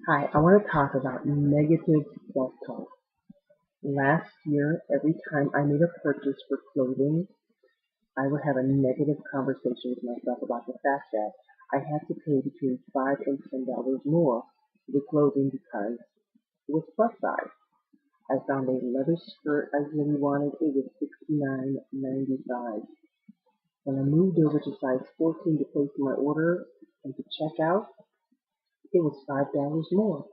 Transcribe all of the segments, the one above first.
Hi, I want to talk about negative self-talk. Last year, every time I made a purchase for clothing, I would have a negative conversation with myself about the fact that I had to pay between $5 and $10 more for the clothing because it was plus size. I found a leather skirt I really wanted. It was $69.95. When I moved over to size 14 to place my order and to check out, it was $5 more.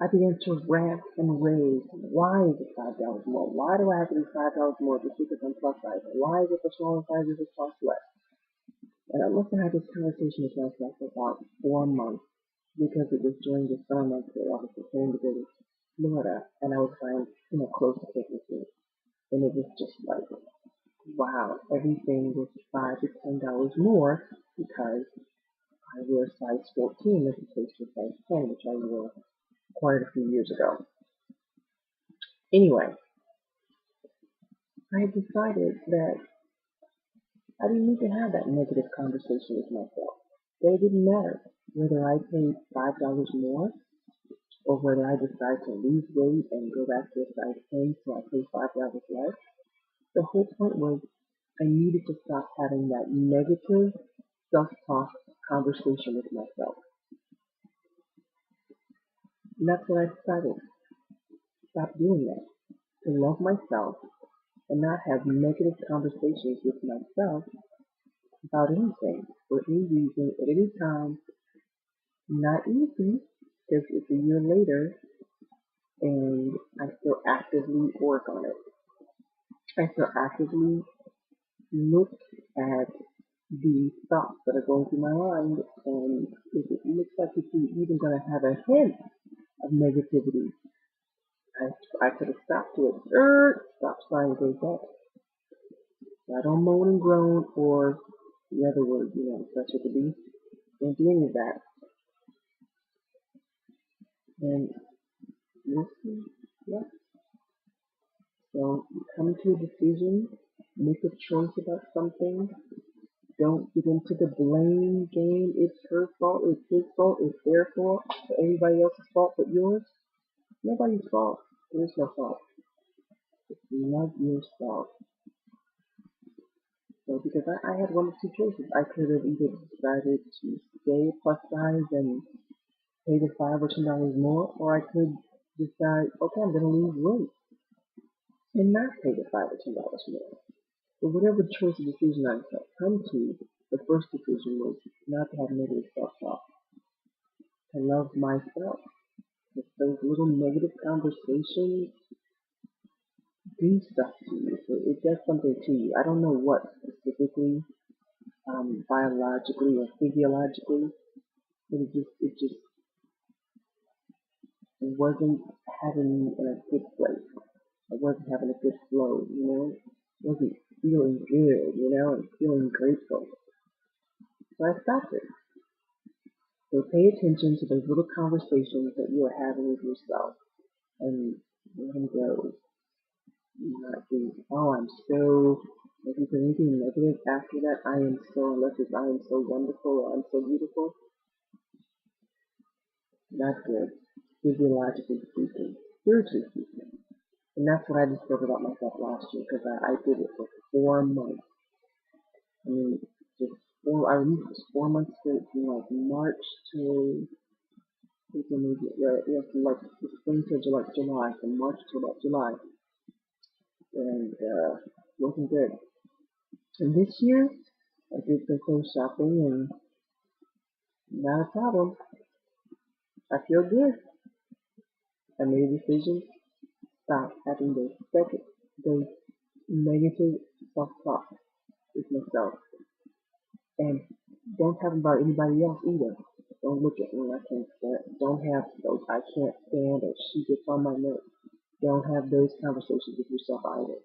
I began to rant and rave. Why is it $5 more? Why do I have to be $5 more just because I'm plus size? Why is it for smaller sizes it costs less? And I must have had this conversation with myself for about 4 months because it was during the summer months that I was preparing to go to Florida and I was flying, close to Christmas. And it was just like, wow, everything was $5 to $10 more because I wear size 14 as opposed to size 10, which I wore quite a few years ago. Anyway, I decided that I didn't need to have that negative conversation with myself. That it didn't matter whether I paid $5 more or whether I decide to lose weight and go back to a size 10 so I pay $5 less. The whole point was I needed to stop having that negative self-talk conversation with myself. And that's what I decided. Stop doing that. To love myself and not have negative conversations with myself about anything, for any reason, at any time. Not easy, because it's a year later and I still actively work on it. I still actively look at the thoughts that are going through my mind, and if it looks like it's even going to have a hint of negativity, I could have stopped to it. Stop trying to break up. I don't moan and groan or the other word, such as the be. Don't do any of that. And listen, yeah. So come to a decision, make a choice about something. Don't get into the blame game. It's her fault, it's his fault, it's their fault, everybody else's fault but yours. Nobody's fault. There's no fault. Just love yourself. So because I had one of two choices. I could have either decided to stay plus size and pay the $5 or $10 more, or I could decide, okay, I'm gonna lose weight and not pay the $5 or $10 more. But whatever choice or decision I come to, the first decision was not to have negative self-talk, to love myself. If those little negative conversations do stuff to you, so it does something to you. I don't know what specifically, biologically or physiologically, but it just wasn't having me in a good place. I wasn't having a good flow, wasn't feeling good, and feeling grateful. So I stopped it. So pay attention to those little conversations that you are having with yourself and let them go. Not think, oh, I'm so, if you say anything negative after that, I am so, unless it's I am so wonderful or I'm so beautiful, not good. Physiologically speaking, spiritually speaking. And that's what I discovered about myself last year because I did it for 4 months. I mean, just I remember 4 months straight from like March to April, maybe, yeah, from like the spring to like July, from March to about July, and wasn't good. And this year, I did some clothes shopping, and not a problem. I feel good. I made a decision. Stop having those negative self-talk with myself, and don't have them about anybody else either. Don't look at me. I can't stand. Don't have those. I can't stand, or she gets on my nerves. Don't have those conversations with yourself either,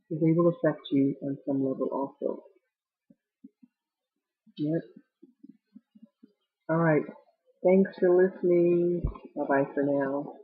because they will affect you on some level also. Yep. All right. Thanks for listening. Bye bye for now.